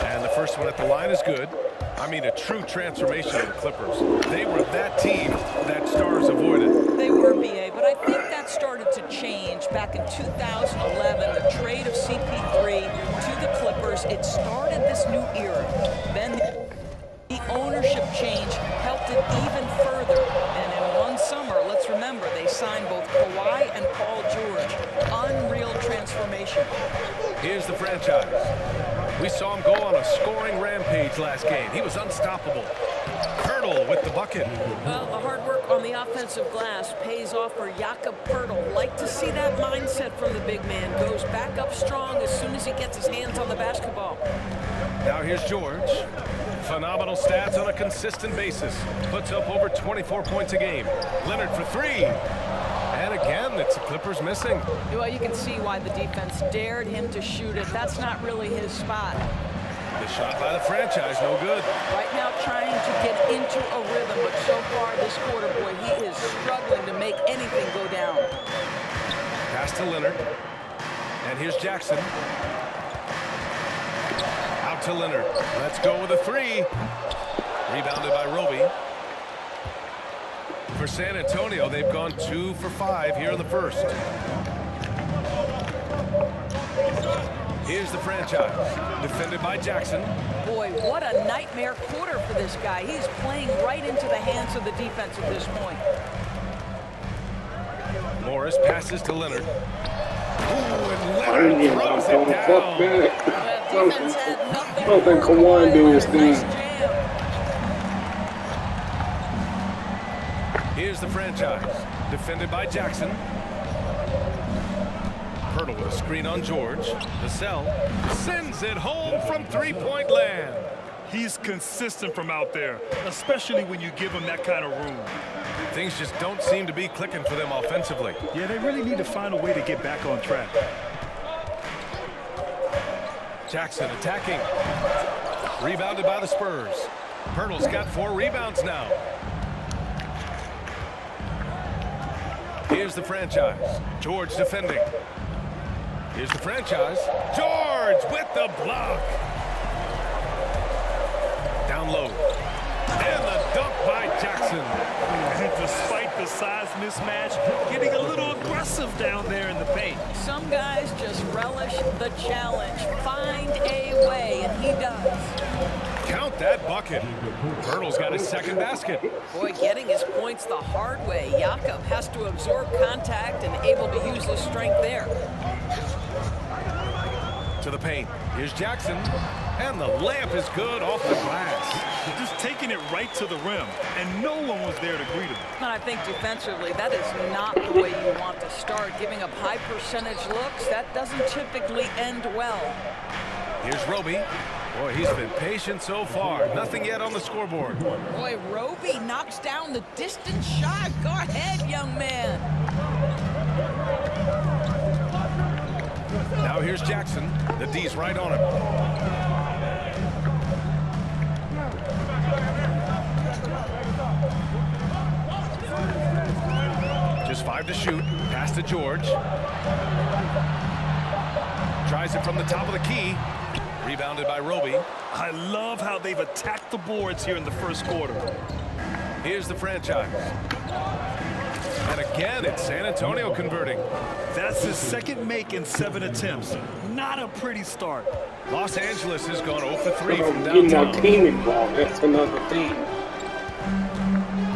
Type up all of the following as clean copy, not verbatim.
And the first one at the line is good. I mean, a true transformation of the Clippers. They were that team that stars avoided. They were, BA, but I think that started to change back in 2011, the trade of CP3 to the Clippers. It started this new era. Then the ownership change helped it even further. And in one summer, let's remember, they signed both Kawhi and Paul George. Unreal transformation. Here's the franchise. We saw him go on a scoring rampage last game. He was unstoppable. Poeltl with the bucket. Well, the hard work on the offensive glass pays off for Jakob Poeltl. Like to see that mindset from the big man. Goes back up strong as soon as he gets his hands on the basketball. Now here's George. Phenomenal stats on a consistent basis. Puts up over 24 points a game. Leonard for three. And again, it's the Clippers missing. Well, you can see why the defense dared him to shoot it. That's not really his spot. The shot by the franchise, no good. Right now trying to get into a rhythm, but so far this quarter, boy, he is struggling to make anything go down. Pass to Leonard. And here's Jackson. Out to Leonard. Let's go with a three. Rebounded by Roby. For San Antonio, they've gone 2 for 5 here in the first. Here's the franchise, defended by Jackson. Boy, what a nightmare quarter for this guy. He's playing right into the hands of the defense at this point. Morris passes to Leonard. Ooh, and Leonard throws it down. Defense had nothing. I don't think Kawhi do his thing. Nice jam. Here's the franchise, defended by Jackson. Poeltl with a screen on George. Vassell sends it home from three-point land. He's consistent from out there, especially when you give him that kind of room. Things just don't seem to be clicking for them offensively. Yeah, they really need to find a way to get back on track. Jackson attacking. Rebounded by the Spurs. Poeltl's got 4 rebounds now. Here's the franchise. George defending. Here's the franchise. George with the block. Down low. And the dunk by Jackson. And despite the size mismatch, getting a little aggressive down there in the paint. Some guys just relish the challenge. Find a way, and he does. Count that bucket. Poeltl's got his second basket. Boy, getting his points the hard way. Jakob has to absorb contact and able to use his strength there. To the paint. Here's Jackson. And the layup is good off the glass. Just taking it right to the rim, and no one was there to greet him. And I think defensively, that is not the way you want to start. Giving up high percentage looks, that doesn't typically end well. Here's Roby. Boy, he's been patient so far. Nothing yet on the scoreboard. Boy, Roby knocks down the distance shot. Go ahead, young man. Now here's Jackson. The D's right on him. Just 5 to shoot. Pass to George. Tries it from the top of the key. Rebounded by Roby. I love how they've attacked the boards here in the first quarter. Here's the franchise. And again, it's San Antonio converting. That's his second make in 7 attempts. Not a pretty start. Los Angeles has gone 0 for 3 from Getting downtown. our team involved, that's another thing.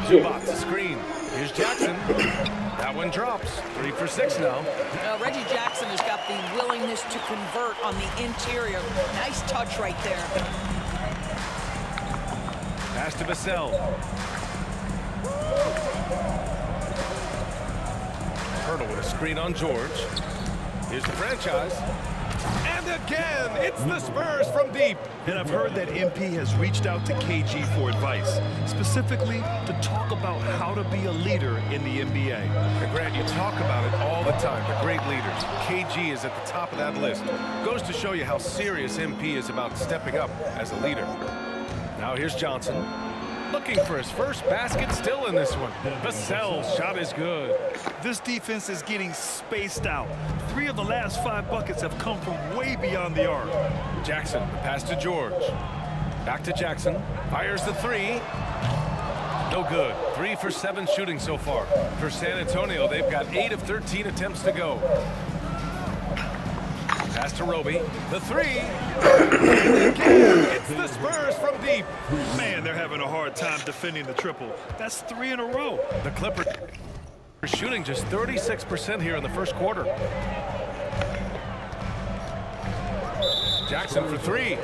Zubac the screen. Here's Jackson. That one drops. 3 for 6 now. Reggie Jackson has got the willingness to convert on the interior. Nice touch right there. Pass to Vassell. Poeltl with a screen on George. Here's the franchise. And again, it's the Spurs from deep. And I've heard that MP has reached out to KG for advice, specifically to talk about how to be a leader in the NBA. And Grant, you talk about it all the time, the great leaders. KG is at the top of that list. Goes to show you how serious MP is about stepping up as a leader. Now here's Johnson. looking for his first basket still in this one. Vassell's shot is good. This defense is getting spaced out. 3 of the last 5 buckets have come from way beyond the arc. Jackson, the pass to George. Back to Jackson. Fires the 3. No good. 3 for 7 shooting so far. For San Antonio, they've got 8 of 13 attempts to go. Pass to Roby. The 3. It's the Spurs from deep. Man, they're having a hard time defending the triple. That's 3 in a row. The Clippers are shooting just 36% here in the first quarter. Jackson for 3.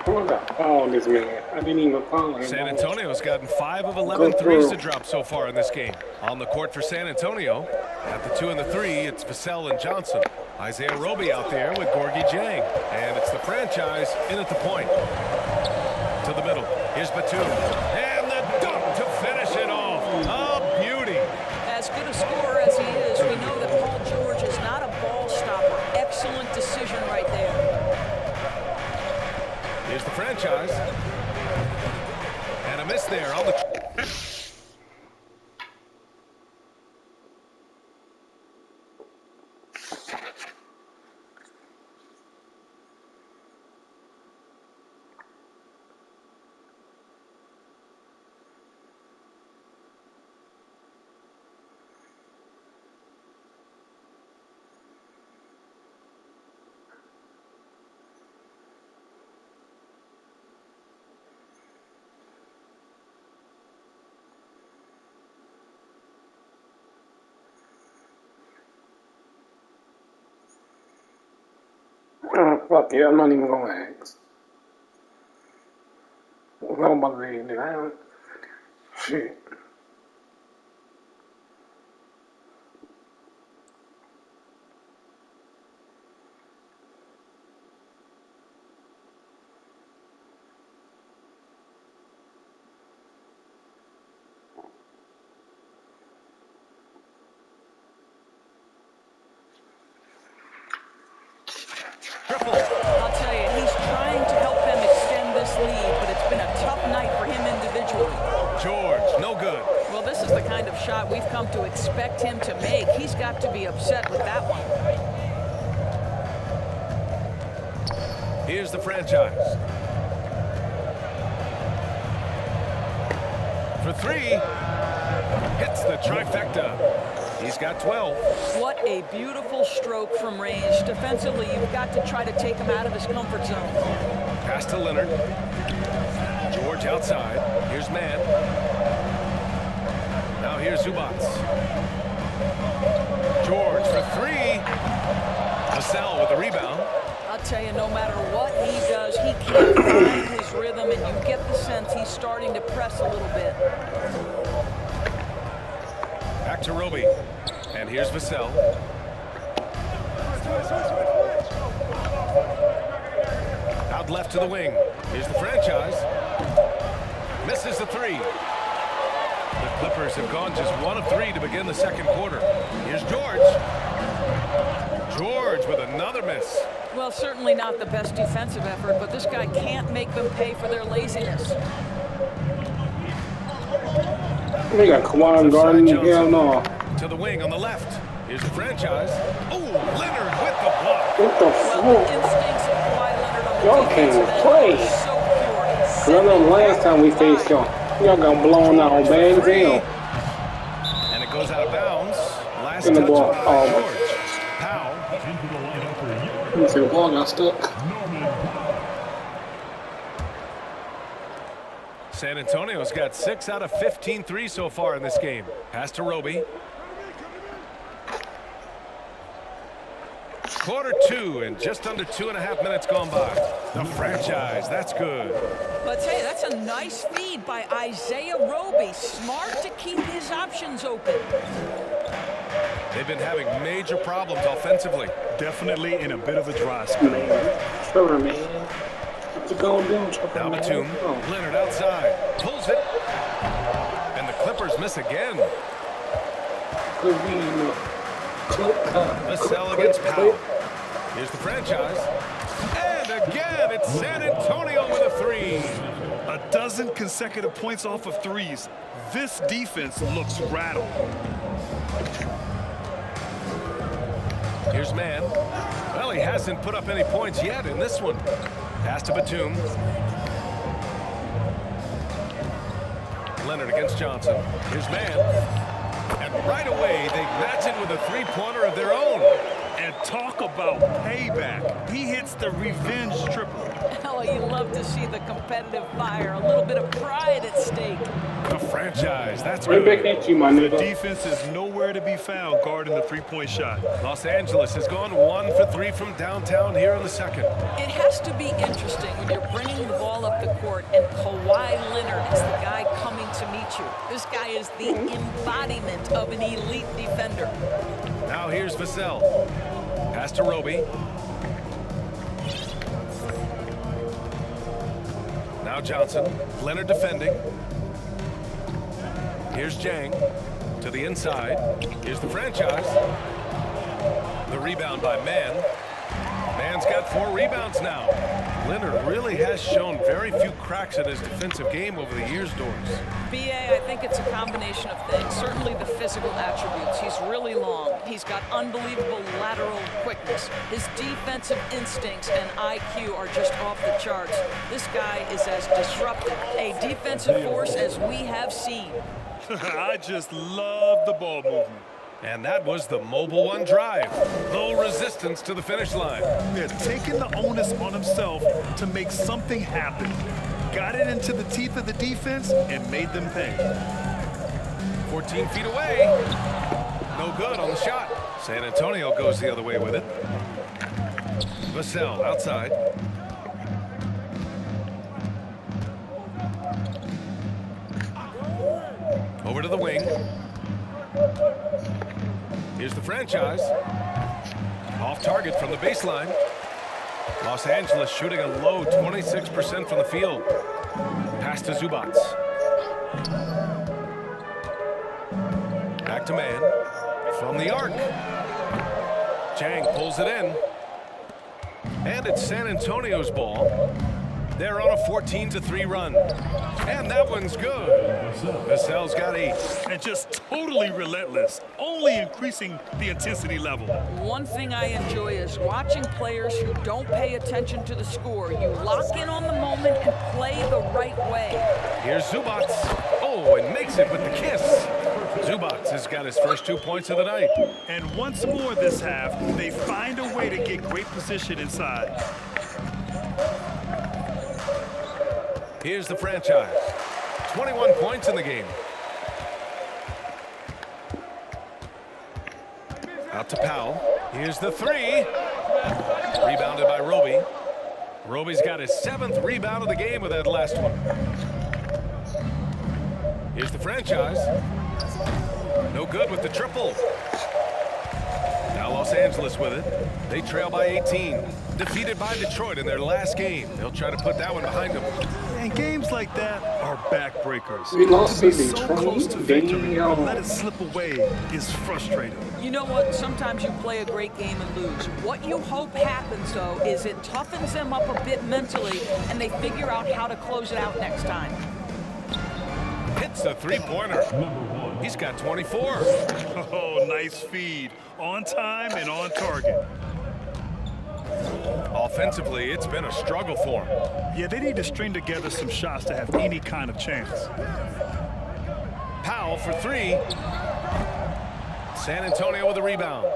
I got foul on this man. I didn't even foul him. San Antonio's gotten 5 of 11 threes to drop so far in this game. On the court for San Antonio, at the 2 and the 3, it's Vassell and Johnson. Isaiah Roby out there with Gorgui Dieng. And it's the franchise in at the point. To the middle. Here's Batum. And the dunk to finish it off. A beauty. As good a scorer as he is, we know that Paul George is not a ball stopper. Excellent decision right there. Here's the franchise. And a miss there on the... Fuck it, I'm not even gonna ask. I'm about to read it. I don't. Shit. I'll tell you, he's trying to help them extend this lead, but it's been a tough night for him individually. George, no good. Well, this is the kind of shot we've come to expect him to make. He's got to be upset with that one. Here's the franchise. For 3. Hits the trifecta. He's got 12. What a beautiful stroke from range. Defensively, you've got to try to take him out of his comfort zone. Pass to Leonard. George outside. Here's Mann. Now here's Zubats. George for 3. Vassell with the rebound. I'll tell you, no matter what he does, he can't find his rhythm, and you get the sense he's starting to press a little bit. Back to Roby. And here's Vassell. Out left to the wing. Here's the franchise. Misses the 3. The Clippers have gone just 1 of 3 to begin the second quarter. Here's George. George with another miss. Well, certainly not the best defensive effort, but this guy can't make them pay for their laziness. We got Kawhi guarding me. Hell no. To the wing on the left. Here's the franchise. Oh, Leonard with the block. What the Well, the fuck? instincts of Kawhi Leonard on the Y'all defensive can't end play. are so pure. Cause I know last time we faced y'all got blown out on bad as hell. And it goes out of bounds. Last In the touch ball. by Oh. George. Powell. Let me see, the ball got stuck. San Antonio's got 6 out of 15 threes so far in this game. Pass to Roby. Quarter 2 and just under 2.5 minutes gone by. The franchise, that's good. But hey, that's a nice feed by Isaiah Roby. Smart to keep his options open. They've been having major problems offensively. Definitely in a bit of a dry spell. Trevor, man. What you gonna do, Trevor? Now man? Batum. Leonard outside. Pulls it. And the Clippers miss again. Cause we in the Vassell against Powell. Here's the franchise. And again, it's San Antonio with a three. A dozen consecutive points off of threes. This defense looks rattled. Here's Mann. Well, he hasn't put up any points yet in this one. Pass to Batum. Leonard against Johnson. Here's Mann. And right away, they match it with a three-pointer of their own. And talk about payback. He hits the revenge triple. Oh, you love to see the competitive fire. A little bit of pride at stake. The franchise, that's right good. back at you, my The nigga. defense is nowhere to be found guarding the three-point shot. Los Angeles has gone 1 for 3 from downtown here in the second. It has to be interesting when you're bringing the ball up the court and Kawhi Leonard is the guy coming to meet you. This guy is the embodiment of an elite defender. Now here's Vassell. Pass to Roby. Now Johnson. Leonard defending. Here's Jang to the inside. Here's the franchise. The rebound by Mann. Mann's got 4 rebounds now. Leonard really has shown very few cracks in his defensive game over the years, Doris. BA, I think it's a combination of things. Certainly the physical attributes. He's really long. He's got unbelievable lateral quickness. His defensive instincts and IQ are just off the charts. This guy is as disruptive a defensive force as we have seen. I just love the ball movement. And that was the Mobile One drive. Low resistance to the finish line. Yeah, taking the onus on himself to make something happen. Got it into the teeth of the defense and made them pay. 14 feet away. No good on the shot. San Antonio goes the other way with it. Vassell outside. Over to the wing. Here's the franchise. Off target from the baseline. Los Angeles shooting a low 26% from the field. Pass to Zubac. Back to Mann. From the arc. Jang pulls it in. And it's San Antonio's ball. They're on a 14-3 run. And that one's good. Vassell's got 8. And just totally relentless, only increasing the intensity level. One thing I enjoy is watching players who don't pay attention to the score. You lock in on the moment and play the right way. Here's Zubac. Oh, and makes it with the kiss. Zubac has got his first 2 points of the night. And once more this half, they find a way to get great position inside. Here's the franchise. 21 points in the game. Out to Powell. Here's the 3. Rebounded by Roby. Roby's got his 7th rebound of the game with that last one. Here's the franchise. No good with the triple. Now Los Angeles with it. They trail by 18. Defeated by Detroit in their last game. They'll try to put that one behind them. And games like that are backbreakers. We lost To to be so Detroit. close to victory, Damn. but let it slip away is frustrating. You know what? Sometimes you play a great game and lose. What you hope happens, though, is it toughens them up a bit mentally, and they figure out how to close it out next time. Hits the three-pointer. He's got 24. Oh, nice feed. On time and on target. Offensively, it's been a struggle for him. Yeah, they need to string together some shots to have any kind of chance. Powell for 3. San Antonio with a rebound.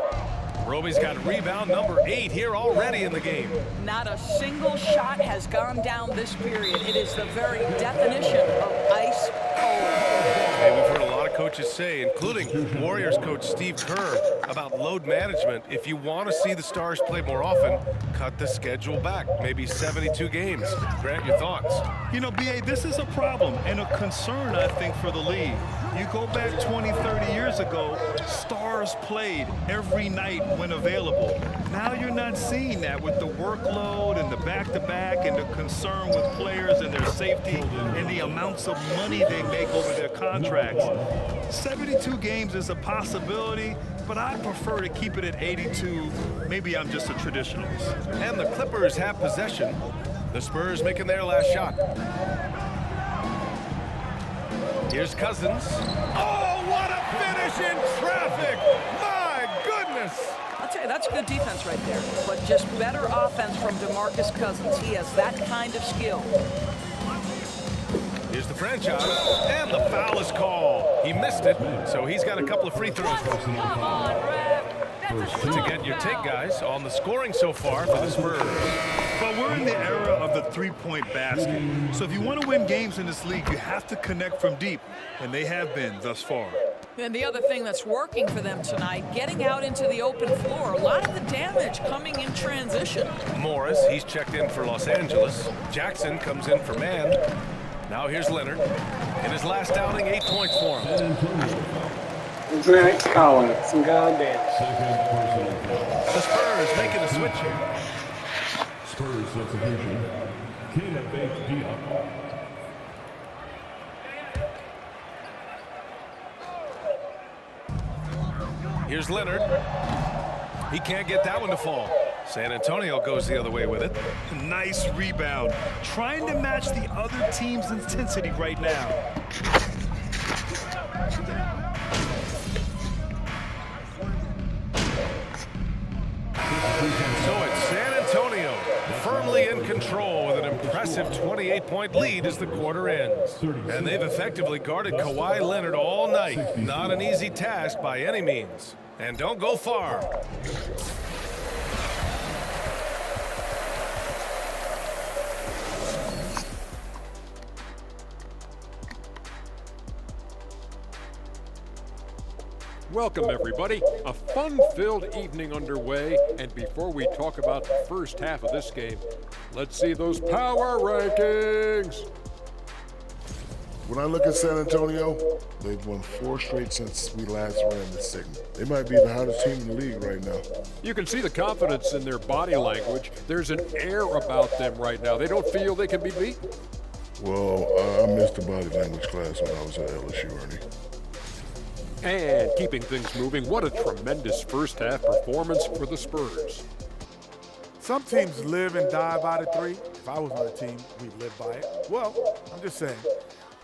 Roby's got rebound number 8 here already in the game. Not a single shot has gone down this period. It is the very definition of ice cold. Hey, we've heard a lot of coaches say, including Warriors coach Steve Kerr, about load management. If you want to see the Stars play more often, cut the schedule back, maybe 72 games. Grant, your thoughts? You know, B.A., this is a problem and a concern, I think, for the league. You go back 20, 30 years ago, Stars played every night when available. Now you're not seeing that with the workload and the back-to-back and the concern with players and their safety and the amounts of money they make over their contracts. 72 games is a possibility, but I prefer to keep it at 82. Maybe I'm just a traditionalist. And the Clippers have possession. The Spurs making their last shot. Here's Cousins. Oh, what a finish in traffic! My goodness! I'll tell you, that's good defense right there. But just better offense from DeMarcus Cousins. He has that kind of skill. Here's the franchise, and the foul is called. He missed it, so he's got a couple of free throws. To get your take, guys, on the scoring so far for the Spurs. But we're in the era of the three-point basket. So if you want to win games in this league, you have to connect from deep, and they have been thus far. And the other thing that's working for them tonight, getting out into the open floor. A lot of the damage coming in transition. Morris, he's checked in for Los Angeles. Jackson comes in for man. Now here's Leonard. In his last outing, 8 points for him. Zach Collins, some goddamn. The Spurs making a switch here. Spurs substitution. Caleb Bates-Diop. Here's Leonard. He can't get that one to fall. San Antonio goes the other way with it. Nice rebound. Trying to match the other team's intensity right now. So it's San Antonio firmly in control with an impressive 28-point lead as the quarter ends. And they've effectively guarded Kawhi Leonard all night. Not an easy task by any means. And don't go far. Welcome, everybody. A fun-filled evening underway, and before we talk about the first half of this game, let's see those power rankings. When I look at San Antonio, they've won 4 straight since we last ran this segment. They might be the hottest team in the league right now. You can see the confidence in their body language. There's an air about them right now. They don't feel they can be beaten. Well, I missed the body language class when I was at LSU, Ernie. And keeping things moving, what a tremendous first half performance for the Spurs. Some teams live and die by the three. If I was on a team, we'd live by it. Well, I'm just saying,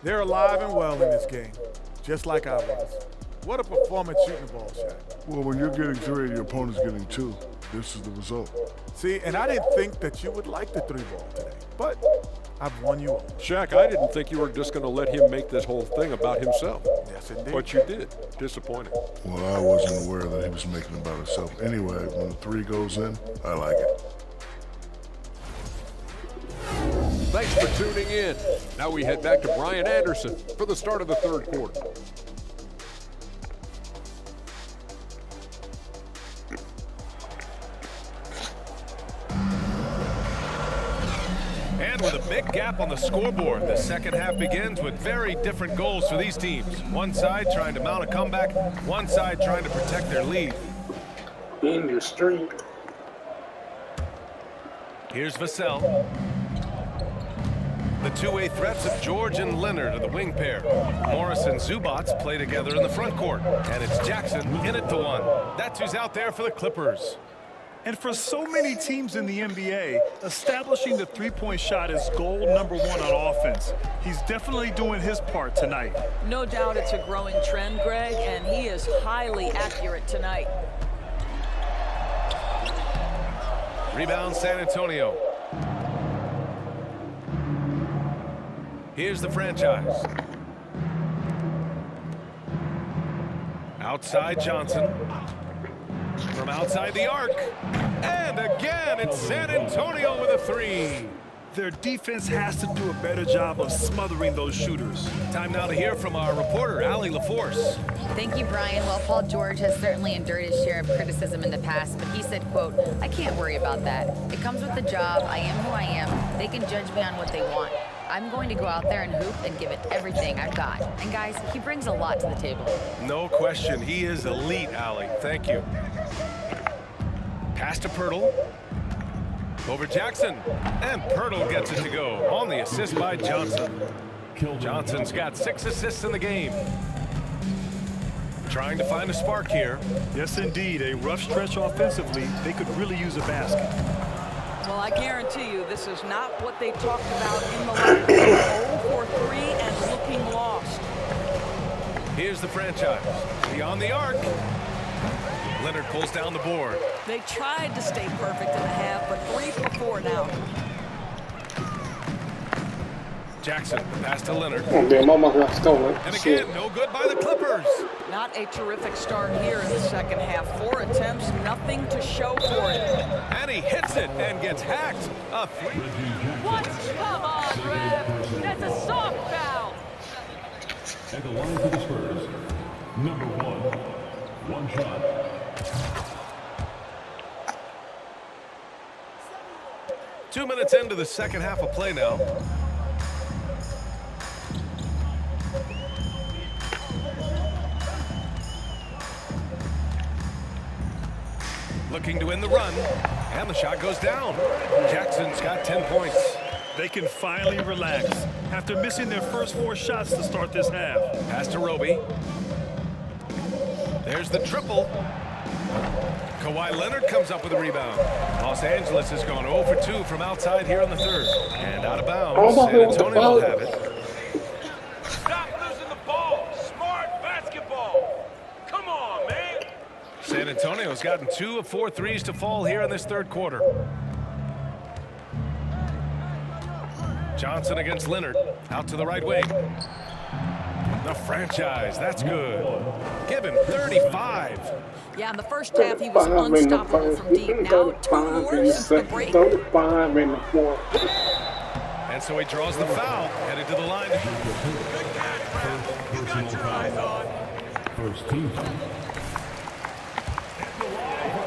they're alive and well in this game, just like I was. What a performance shooting the ball, Shaq. Well, when you're getting 3 and your opponent's getting 2, this is the result. See, and I didn't think that you would like the 3-ball today, but I've won you over. Shaq, I didn't think you were just going to let him make this whole thing about himself. Yes, indeed. But you did. Disappointing. Well, I wasn't aware that he was making it about himself. Anyway, when the 3 goes in, I like it. Thanks for tuning in. Now we head back to Brian Anderson for the start of the third quarter. And with a big gap on the scoreboard, the second half begins with very different goals for these teams. One side trying to mount a comeback, one side trying to protect their lead. In the street. Here's Vassell. The two-way threats of George and Leonard are the wing pair. Morris and Zubats play together in the front court. And it's Jackson in it to one. That's who's out there for the Clippers. And for so many teams in the NBA, establishing the three-point shot is goal number 1 on offense. He's definitely doing his part tonight. No doubt it's a growing trend, Greg, and he is highly accurate tonight. Rebound San Antonio. Here's the franchise. Outside Johnson. From outside the arc. And again, it's San Antonio with a 3. Their defense has to do a better job of smothering those shooters. Time now to hear from our reporter, Allie LaForce. Thank you, Brian. Well, Paul George has certainly endured his share of criticism in the past, but he said, quote, "I can't worry about that. It comes with the job. I am who I am. They can judge me on what they want. I'm going to go out there and hoop and give it everything I've got." And guys, he brings a lot to the table. No question. He is elite, Allie. Thank you. Pass to Pirtle. Over Jackson. And Pirtle gets it to go on the assist by Johnson. Johnson's got 6 assists in the game. trying to find a spark here. Yes, indeed. A rough stretch offensively. They could really use a basket. Well, I guarantee you this is not what they talked about in the locker room. 0 for 3 and looking lost. Here's the franchise. Beyond the arc. Leonard pulls down the board. They tried to stay perfect in the half, but 3 for 4 now. Jackson, pass to Leonard. Oh, damn, almost got stolen. And Shit. again, no good by the Clippers. Not a terrific start here in the second half. 4 attempts, nothing to show for it. And he hits it and gets hacked. A 3. What? Come on, Rev. That's a soft foul. At the line for the Spurs, number 1, one shot. Two minutes into the second half of play now. Looking to win the run, and the shot goes down. Jackson's got 10 points. They can finally relax after missing their first 4 shots to start this half. Pass to Roby. There's the triple. Kawhi Leonard comes up with a rebound. Los Angeles has gone 0 for 2 from outside here in the third. And out of bounds, San Antonio will have it. Stop losing the ball. Smart basketball. Come on, man. San Antonio's gotten 2 of 4 threes to fall here in this third quarter. Johnson against Leonard. Out to the right wing. The franchise, that's good. Give him 35. Yeah, in the first half, he was unstoppable from deep. Now, 2 more since the break. 35 in the fourth. And so he draws the foul, headed to the line. First team.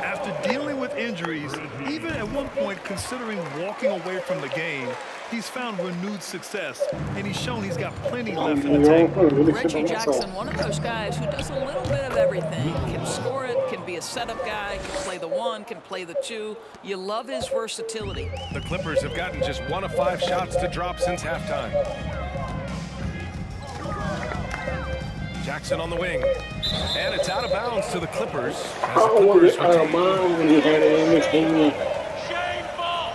After dealing with injuries, even at one point considering walking away from the game, he's found renewed success, and he's shown he's got plenty left in the tank. Reggie Jackson, one of those guys who does a little bit of everything. Can score it, can be a setup guy, can play the 1, can play the 2. You love his versatility. The Clippers have gotten just 1 of 5 shots to drop since halftime. Jackson on the wing. And it's out of bounds to the Clippers. As the Oh, was Clippers it out of retain. mind when he had it in his hand? Shameful.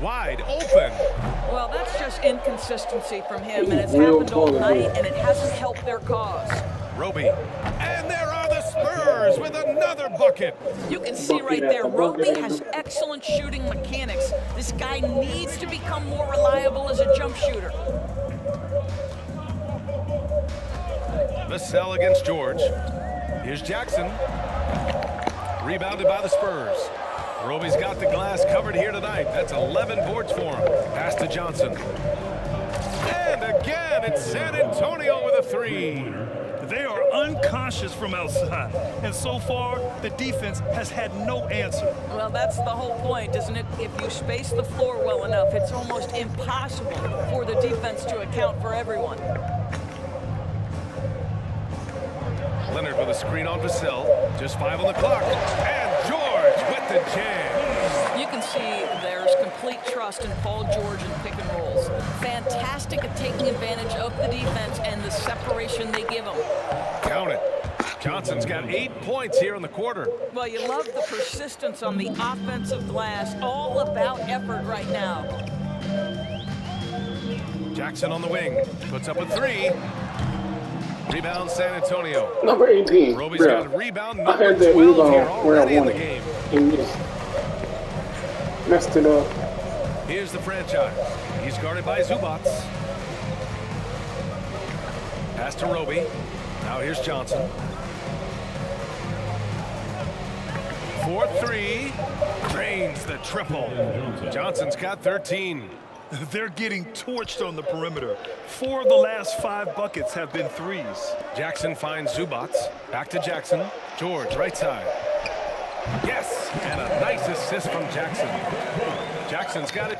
Wide open. Well, that's just inconsistency from him, and it's Real happened all tall, night, man. and it hasn't helped their cause. Roby. And there are the Spurs with another bucket. You can see right there, Roby has excellent shooting mechanics. This guy needs to become more reliable as a jump shooter. Vassell against George. Here's Jackson. Rebounded by the Spurs. Roby's got the glass covered here tonight. That's 11 boards for him. Pass to Johnson. And again, it's San Antonio with a 3. They are unconscious from outside, and so far, the defense has had no answer. Well, that's the whole point, isn't it? If you space the floor well enough, it's almost impossible for the defense to account for everyone. Leonard with a screen on Vassell. Just 5 on the clock. And George with the jam. You can see there's complete trust in Paul George in pick and rolls. Fantastic at taking advantage of the defense and the separation they give him. Count it. Johnson's got 8 points here in the quarter. Well, you love the persistence on the offensive glass. All about effort right now. Jackson on the wing. Puts up a 3. Rebound San Antonio. Number 18. Roby's Bro, got a rebound I number had that 12 here rebound where I already in the wanted game. it. And just messed it up. Here's the franchise. He's guarded by Zubats. Pass to Roby. Now here's Johnson. 4-3. Drains the triple. Johnson's got 13. They're getting torched on the perimeter. 4 of the last 5 buckets have been threes. Jackson finds Zubats. Back to Jackson. George, right side. Yes, and a nice assist from Jackson. Jackson's got it.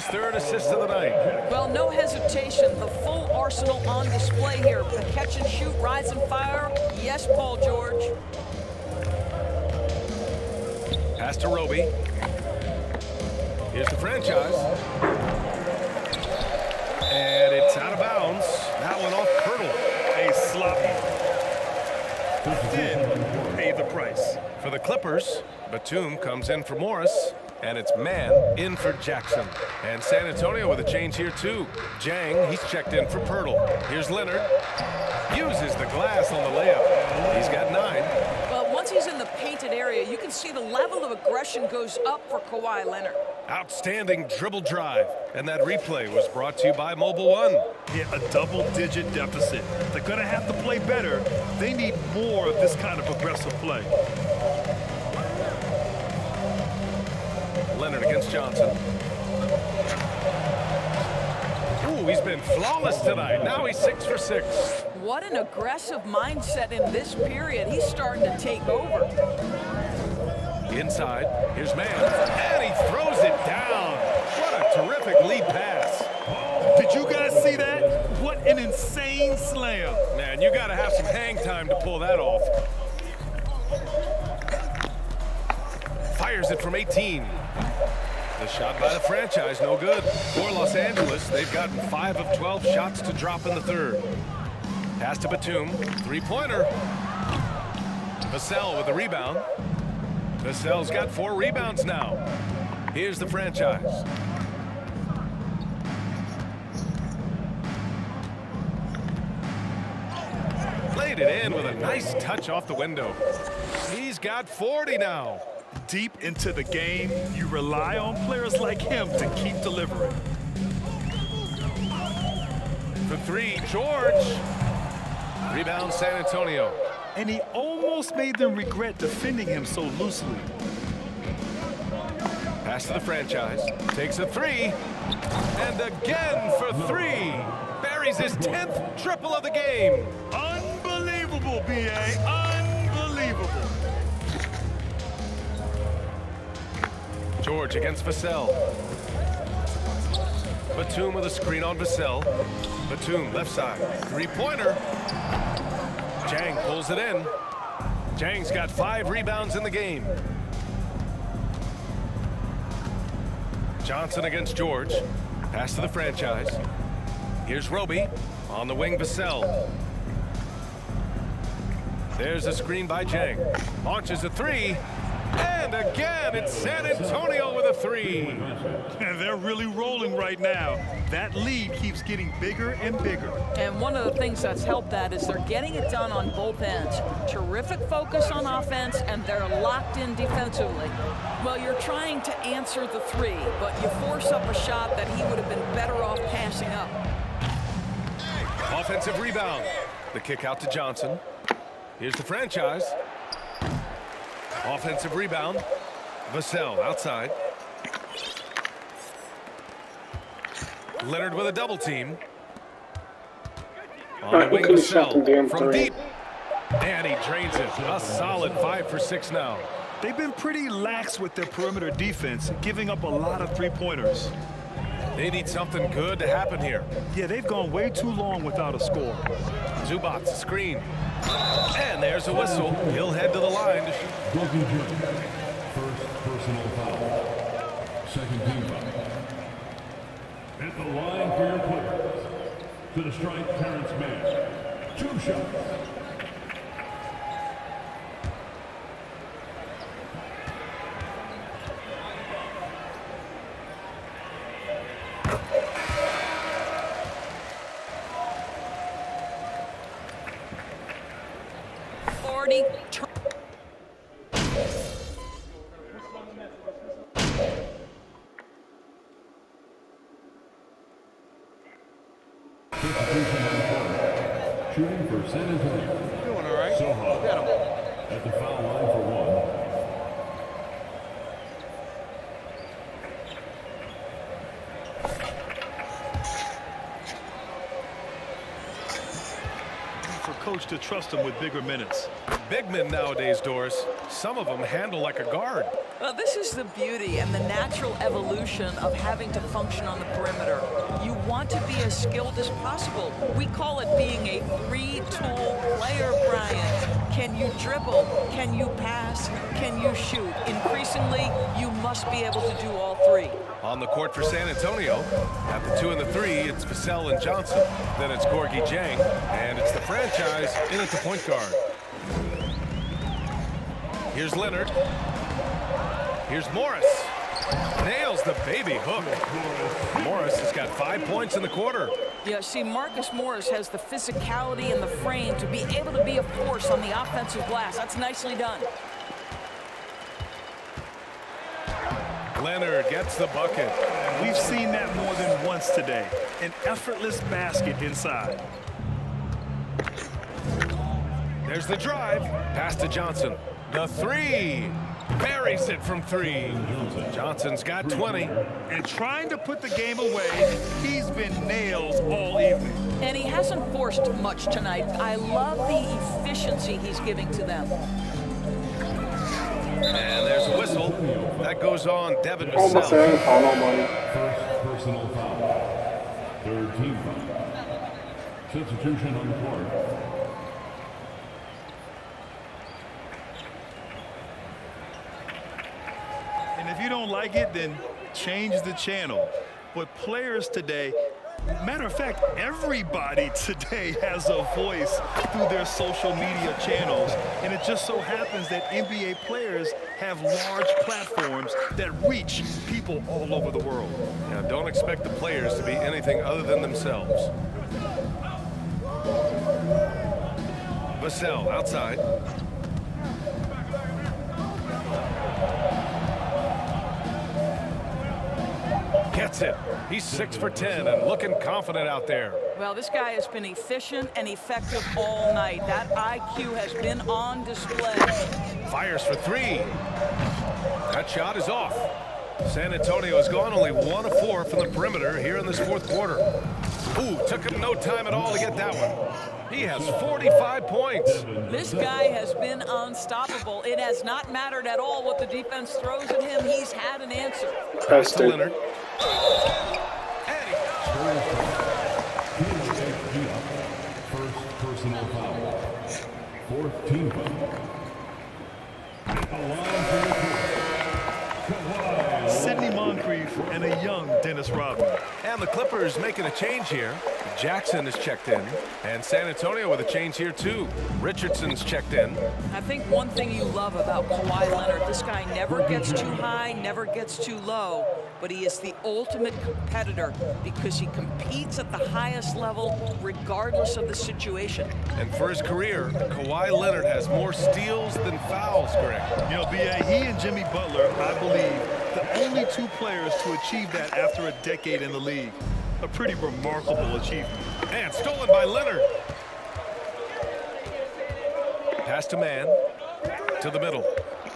His third assist of the night. Well, no hesitation. The full arsenal on display here. The catch and shoot, rise and fire. Yes, Paul George. Pass to Roby. Here's the franchise. And it's out of bounds. That one off Pirtle. A sloppy did pay the price. For the Clippers, Batum comes in for Morris. And it's man in for Jackson. And San Antonio with a change here too. Jang, he's checked in for Pirtle. Here's Leonard. Uses the glass on the layup. He's got 9. Well, once he's in the painted area, you can see the level of aggression goes up for Kawhi Leonard. Outstanding dribble drive. And that replay was brought to you by Mobile One. Yeah, a double-digit deficit. They're going to have to play better. They need more of this kind of aggressive play. Leonard against Johnson. Ooh, he's been flawless tonight. Now he's 6 for 6. What an aggressive mindset in this period. He's starting to take over. Inside, here's man, and he throws it down. What a terrific lead pass. Did you guys see that? What an insane slam. Man, you got to have some hang time to pull that off. Fires it from 18. The shot by the franchise, no good. For Los Angeles, they've gotten 5 of 12 shots to drop in the third. Pass to Batum, 3-pointer. Vassell with the rebound. Vassell's got 4 rebounds now. Here's the franchise. Laid it in with a nice touch off the window. He's got 40 now. Deep into the game, you rely on players like him to keep delivering. For 3, George. Rebound, San Antonio. And he almost made them regret defending him so loosely. Pass to the franchise. Takes a 3. And again for 3. Buries his 10th triple of the game. Unbelievable, B.A. Unbelievable. George against Vassell. Batum with a screen on Vassell. Batum left side. 3-pointer. Jang pulls it in. Jang's got 5 rebounds in the game. Johnson against George. Pass to the franchise. Here's Roby. On the wing, Vassell. There's a screen by Jang. Launches a 3. And again, it's San Antonio with a 3. And they're really rolling right now. That lead keeps getting bigger and bigger. And one of the things that's helped that is they're getting it done on both ends. Terrific focus on offense, and they're locked in defensively. Well, you're trying to answer the 3, but you force up a shot that he would have been better off passing up. Offensive rebound. The kick out to Johnson. Here's the franchise. Offensive rebound. Vassell outside. Leonard with a double team. On the wing, Vassell from deep. And he drains it. A solid 5 for 6 now. They've been pretty lax with their perimeter defense, giving up a lot of 3-pointers. They need something good to happen here. Yeah, they've gone way too long without a score. Zubac screen. And there's a whistle. He'll head to the line to shoot. Gorgie Jang, first personal foul. Second team foul. At the line for your Clippers. To the strike, Terrence Mann. 2 shots. Shooting for San Antonio. Doing all right. Soho. At the foul line for 1. For coach to trust him with bigger minutes. Big men nowadays, Doris. Some of them handle like a guard. Well, this is the beauty and the natural evolution of having to function on the perimeter. You want to be as skilled as possible. We call it being a three-tool player, Brian. Can you dribble? Can you pass? Can you shoot? Increasingly, you must be able to do all three. On the court for San Antonio, at the 2 and the 3, it's Vassell and Johnson. Then it's Gorgui Dieng, and it's the franchise in at the point guard. Here's Leonard. Here's Morris. Nails the baby hook. Morris has got 5 points in the quarter. Yeah, see, Marcus Morris has the physicality and the frame to be able to be a force on the offensive glass. That's nicely done. Leonard gets the bucket. We've seen that more than once today. An effortless basket inside. There's the drive. Pass to Johnson. The three. Buries it from 3. Johnson's got 20. And trying to put the game away, he's been nails all evening. And he hasn't forced much tonight. I love the efficiency he's giving to them. And there's a whistle. That goes on Devin Almost Vassell. ain't foul no money. First personal foul. Third team foul. Substitution on the court. And if you don't like it, then change the channel. But players today, matter of fact, everybody today has a voice through their social media channels. And it just so happens that NBA players have large platforms that reach people all over the world. Now, don't expect the players to be anything other than themselves. Vassell outside. Gets it. He's 6 for 10 and looking confident out there. Well, this guy has been efficient and effective all night. That IQ has been on display. Fires for 3. That shot is off. San Antonio has gone only 1 of 4 from the perimeter here in this fourth quarter. Ooh, took him no time at all to get that one. He has 45 points. This guy has been unstoppable. It has not mattered at all what the defense throws at him. He's had an answer. Pass to Leonard. First personal foul. Fourth team foul. At the line for the court. Sidney Moncrief and a young Dennis Rodman. And the Clippers making a change here. Jackson is checked in. And San Antonio with a change here too. Richardson's checked in. I think one thing you love about Kawhi Leonard, this guy never gets too high, never gets too low, but he is the ultimate competitor because he competes at the highest level regardless of the situation. And for his career, Kawhi Leonard has more steals than fouls, Greg. You know, B.A., he and Jimmy Butler, I believe, the only 2 players to achieve that after a decade in the league. A pretty remarkable achievement. And stolen by Leonard. Pass to Mann. To the middle.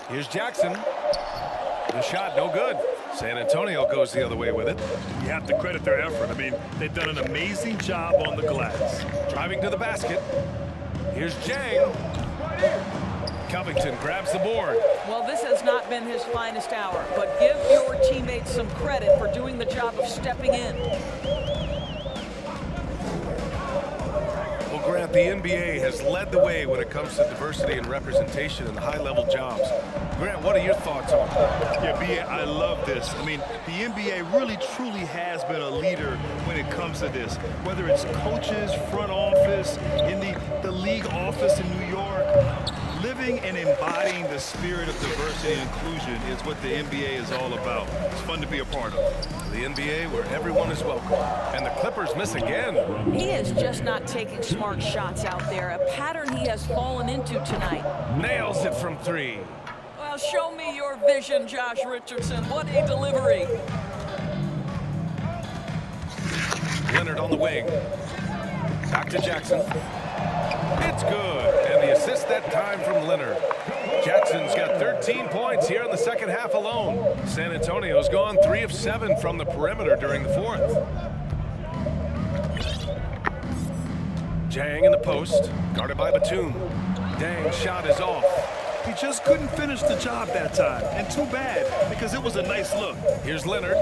Here's Jackson. The shot no good. San Antonio goes the other way with it. You have to credit their effort. I mean, they've done an amazing job on the glass. Driving to the basket. Here's Dieng. Covington grabs the board. Well, this has not been his finest hour, but give your teammates some credit for doing the job of stepping in. Well, Grant, the NBA has led the way when it comes to diversity and representation in high-level jobs. Grant, what are your thoughts on that? Yeah, B.A., I love this. I mean, the NBA really, truly has been a leader when it comes to this. Whether it's coaches, front office, in the league office in New York, living and embodying the spirit of diversity and inclusion is what the NBA is all about. It's fun to be a part of. The NBA where everyone is welcome. And the Clippers miss again. He is just not taking smart shots out there, a pattern he has fallen into tonight. Nails it from 3. Well, show me your vision, Josh Richardson. What a delivery. Leonard on the wing. Back to Jackson. It's good. And the assist that time from Leonard. Jackson's got 13 points here in the second half alone. San Antonio's gone 3 of 7 from the perimeter during the fourth. Dieng in the post. Guarded by Batum. Dieng's shot is off. He just couldn't finish the job that time. And too bad, because it was a nice look. Here's Leonard.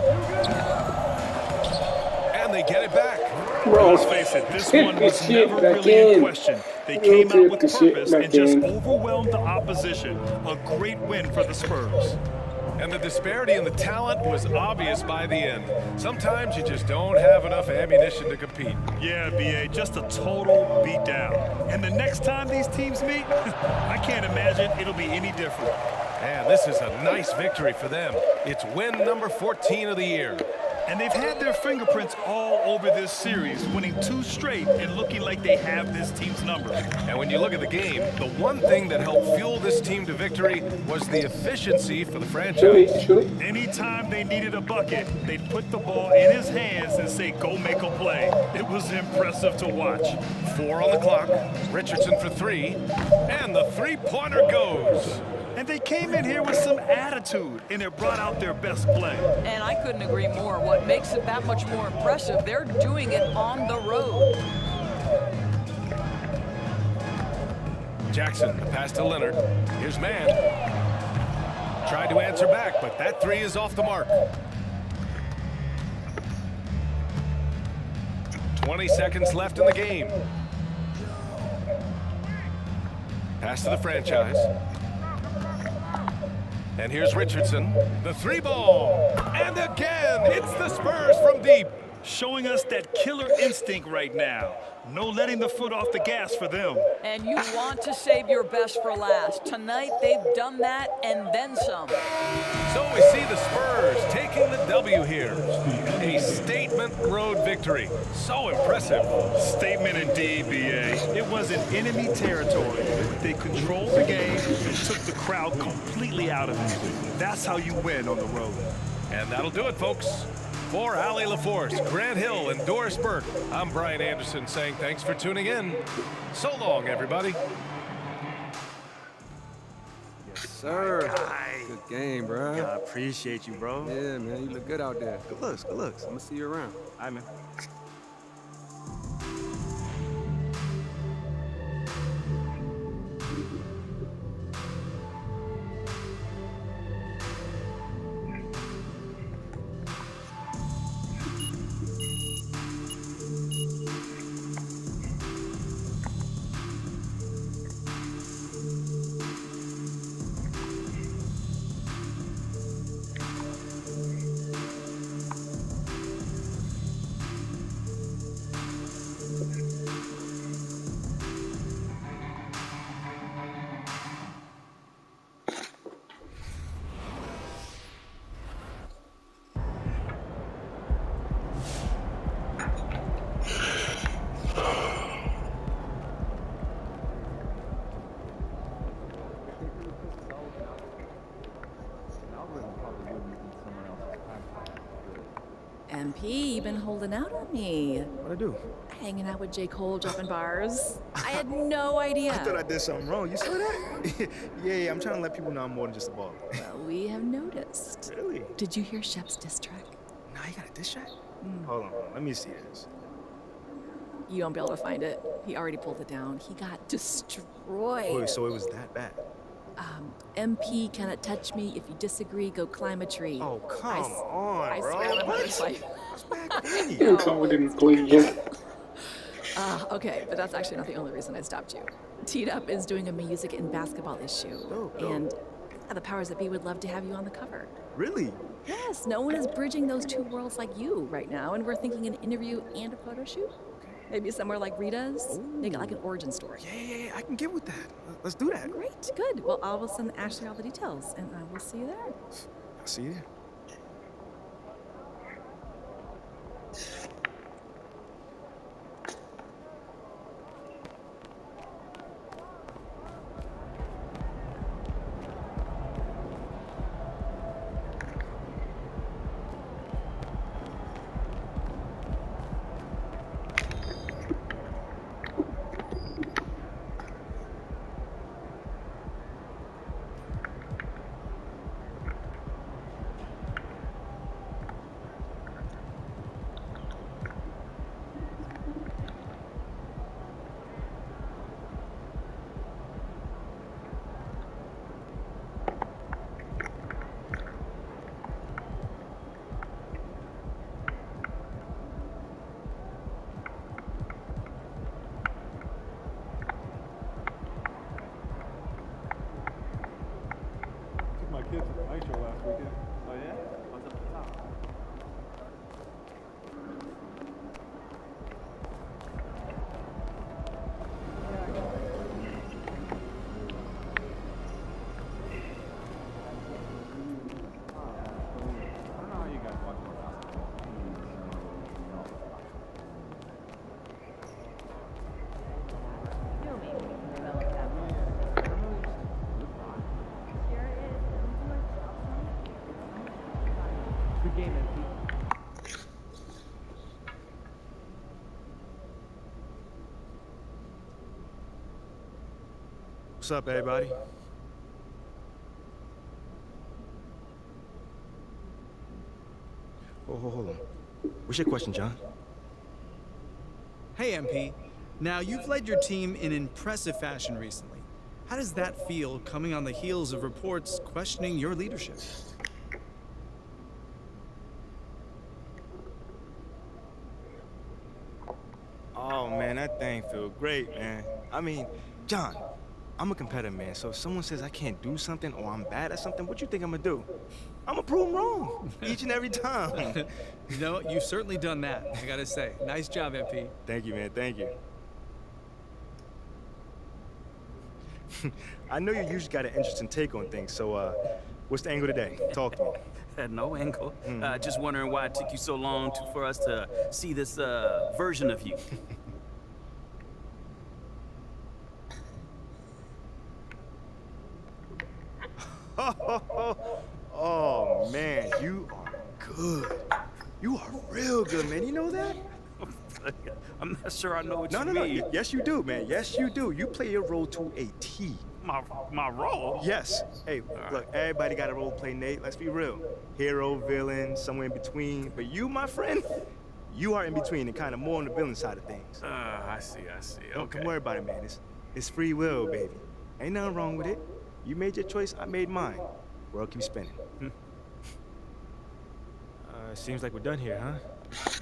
And they get it back. Bro, Let's face it, this hit one the was shit never back really in in. question. They We'll came out hit with the shit purpose back and just in. overwhelmed the opposition. A great win for the Spurs. And the disparity in the talent was obvious by the end. Sometimes you just don't have enough ammunition to compete. Yeah, B.A., just a total beatdown. And the next time these teams meet, I can't imagine it'll be any different. And this is a nice victory for them. It's win number 14 of the year. And they've had their fingerprints all over this series, winning 2 straight and looking like they have this team's number. And when you look at the game, the one thing that helped fuel this team to victory was the efficiency for the franchise. Anytime they needed a bucket, they'd put the ball in his hands and say, go make a play. It was impressive to watch. 4 on the clock. Richardson for 3. And the three-pointer goes. And they came in here with some attitude, and it brought out their best play. And I couldn't agree more. What makes it that much more impressive, they're doing it on the road. Jackson, the pass to Leonard. Here's Mann. Tried to answer back, but that 3 is off the mark. 20 seconds left in the game. Pass to the franchise. And here's Richardson, the 3 ball. And again, it's the Spurs from deep. Showing us that killer instinct right now. No letting the foot off the gas for them. And you want to save your best for last. Tonight, they've done that and then some. So we see the Spurs taking the W here. A statement road victory. So impressive. Statement indeed, B.A. It was in enemy territory. They controlled the game and took the crowd completely out of it. That's how you win on the road. And that'll do it, folks. For Allie LaForce, Grant Hill, and Doris Burke, I'm Brian Anderson saying thanks for tuning in. So long, everybody. Yes, sir. Good game, bro. I appreciate you, bro. Yeah, man, you look good out there. Good looks, good looks. I'm gonna see you around. All right, man. MP, you've been holding out on me. What'd I do? Hanging out with J. Cole, dropping bars. I had no idea. I thought I did something wrong. You saw that? yeah, I'm trying to let people know I'm more than just a baller. Well, we have noticed. Really? Did you hear Shep's diss track? Nah, you got a diss track? Hold on, let me see this. You won't be able to find it. He already pulled it down. He got destroyed. Wait, so it was that bad? MP cannot touch me. If you disagree, go climb a tree. Oh, come on, I bro. swear on my What? life. You come didn't please. Okay, but that's actually not the only reason I stopped you. Teed Up is doing a music and basketball issue. Dope. And the powers that be would love to have you on the cover. Really? Yes, no one is bridging those two worlds like you right now, and we're thinking an interview and a photo shoot. Maybe somewhere like Rita's. Make it like an origin story. Yeah, I can get with that. Let's do that. Great, good. Well, I will send Ashley all the details, and I will see you there. I'll see you there. Good game, MP. What's up, everybody? Oh, hold on. What's your question, John? Hey, MP. Now, you've led your team in impressive fashion recently. How does that feel coming on the heels of reports questioning your leadership? Oh, man, that thing feel great, man. I mean, John, I'm a competitor, man, so if someone says I can't do something or I'm bad at something, what you think I'm gonna do? I'm gonna prove them wrong each and every time. You know, you've certainly done that, I gotta say. Nice job, MP. Thank you, man, thank you. I know you usually got an interesting take on things, so what's the angle today? Talk to me. No angle. Just wondering why it took you so long for us to see this version of you. Oh, man, you are good. You are real good, man. You know that? I'm not sure I know what you No. mean. Yes, you do, man. Yes, you do. You play your role to a T. My role? Yes. Hey, look, everybody got a role to play, Nate. Let's be real. Hero, villain, somewhere in between. But you, my friend, you are in between and kind of more on the villain side of things. I see. Don't worry about it, man. It's free will, baby. Ain't nothing wrong with it. You made your choice, I made mine. World keeps spinning. Seems like we're done here, huh?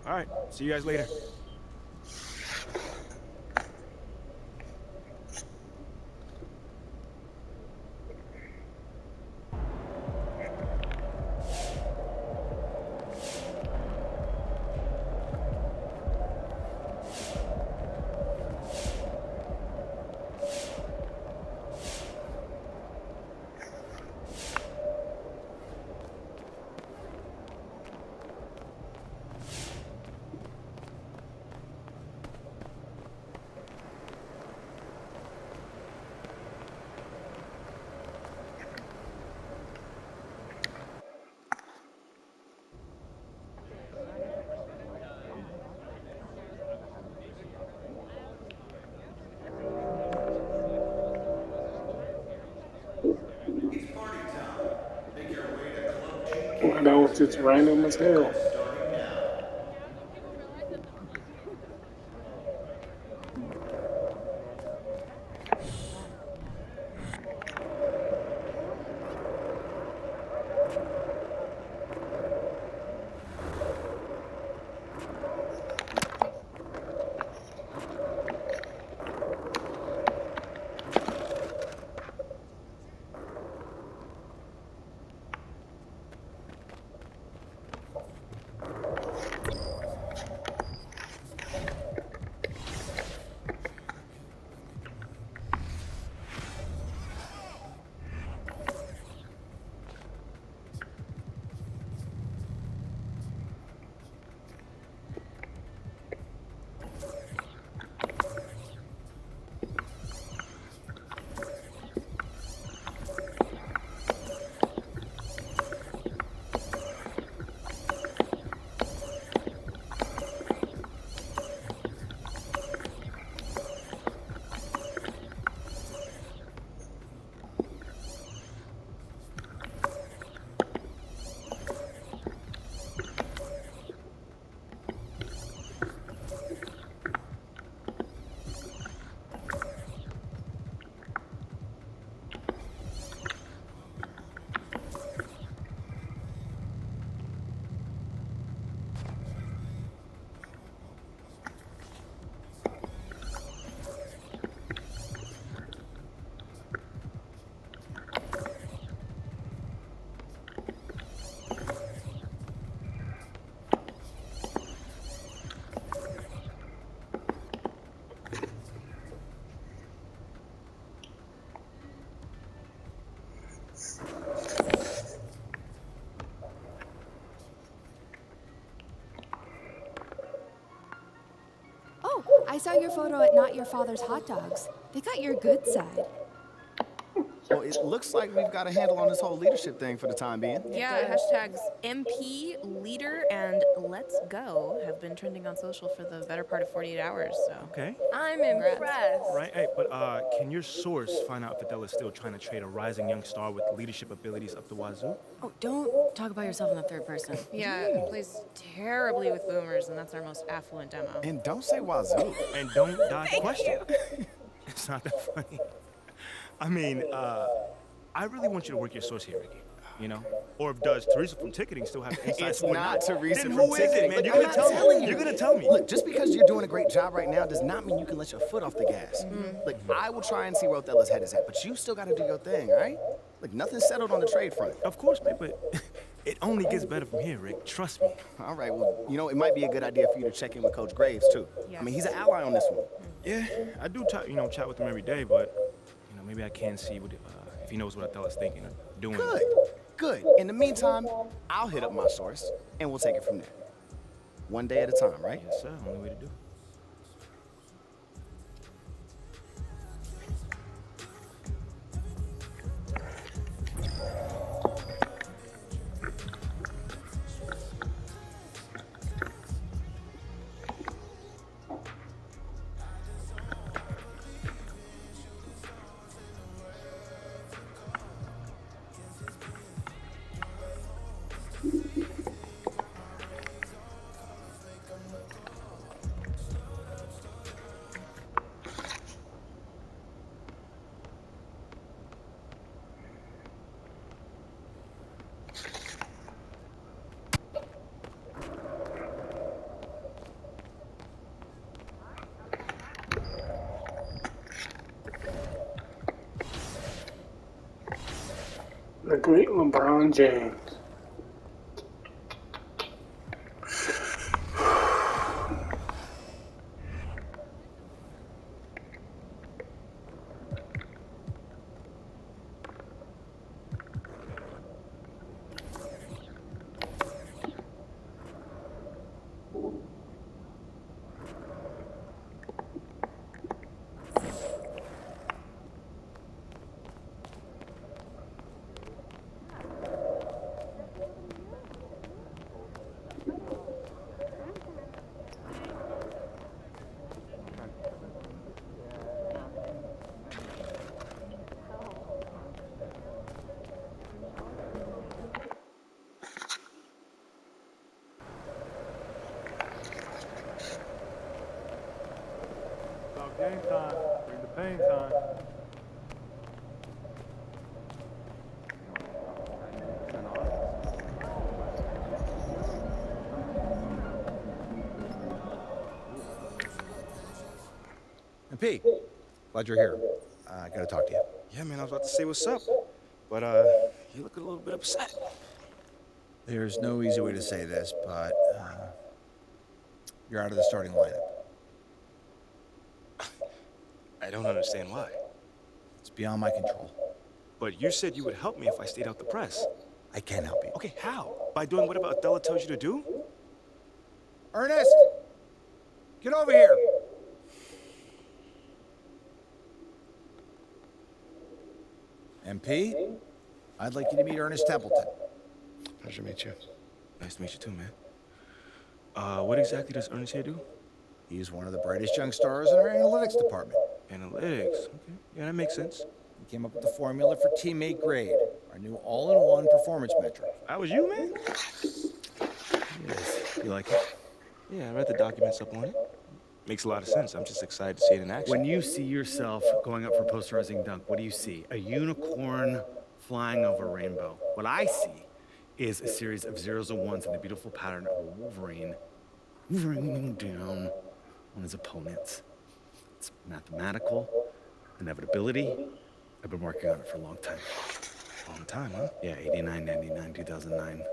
All right, see you guys later. That was just random as hell. I saw your photo at Not Your Father's Hot Dogs. They got your good side. Well, it looks like we've got a handle on this whole leadership thing for the time being. Yeah, hashtags MP, leader, and let's go have been trending on social for the better part of 48 hours, so. Okay. I'm impressed. Right, hey, but can your source find out if Adele is still trying to trade a rising young star with leadership abilities up the wazoo? Oh, don't talk about yourself in the third person. Yeah, he plays terribly with boomers, and that's our most affluent demo. And don't say wazoo. And don't dodge the question. It's not that funny. I mean, I really want you to work your source here, Ricky. You know? Or if does Teresa from ticketing still have inside It's score? not Teresa then from who is ticketing. it, man? Look, You're I'm gonna not tell me. telling you. You're gonna tell me. Look, just because you're doing a great job right now does not mean you can let your foot off the gas. Look, I will try and see where Othello's head is at, but you still got to do your thing, all right? Look, nothing's settled on the trade front. Of course, man, but it only gets better from here, Rick. Trust me. All right, well, you know, it might be a good idea for you to check in with Coach Graves, too. I mean, he's an ally on this one. Yeah, I do, chat with him every day, but, maybe I can see what, if he knows what Othello's thinking of doing. Good. In the meantime, I'll hit up my source, and we'll take it from there. One day at a time, right? Yes, sir. Only way to do it. The great LeBron James. Game time. Bring the pain time. MP, glad you're here. I gotta talk to you. Yeah, man, I was about to say what's up, but you look a little bit upset. There's no easy way to say this, but you're out of the starting lineup. I don't understand why. It's beyond my control. But you said you would help me if I stayed out the press. I can help you. Okay, how? By doing whatever Othello tells you to do? Ernest! Get over here! MP, I'd like you to meet Ernest Templeton. Pleasure to meet you. Nice to meet you too, man. What exactly does Ernest here do? He's one of the brightest young stars in our analytics department. Analytics, okay. Yeah, that makes sense. He came up with the formula for teammate grade, our new all-in-one performance metric. That was you, man? Yes. You like it? Yeah, I read the documents up on it. Makes a lot of sense. I'm just excited to see it in action. When you see yourself going up for posterizing dunk, what do you see? A unicorn flying over a rainbow. What I see is a series of zeros and ones in the beautiful pattern of a Wolverine raining down on his opponents. It's mathematical, inevitability. I've been working on it for a long time. Long time, huh? Yeah, 89, 99, 2009.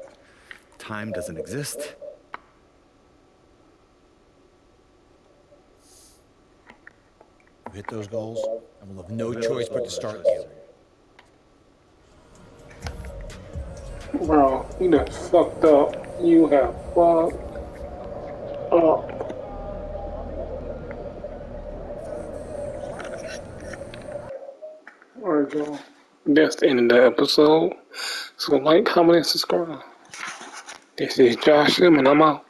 Time doesn't exist. You hit those goals, and we'll have no choice but to start you. Bro, you done fucked up. You have fucked up. Alright, Joe. That's the end of the episode. So like, comment, and subscribe. This is Josh Sim, and I'm out.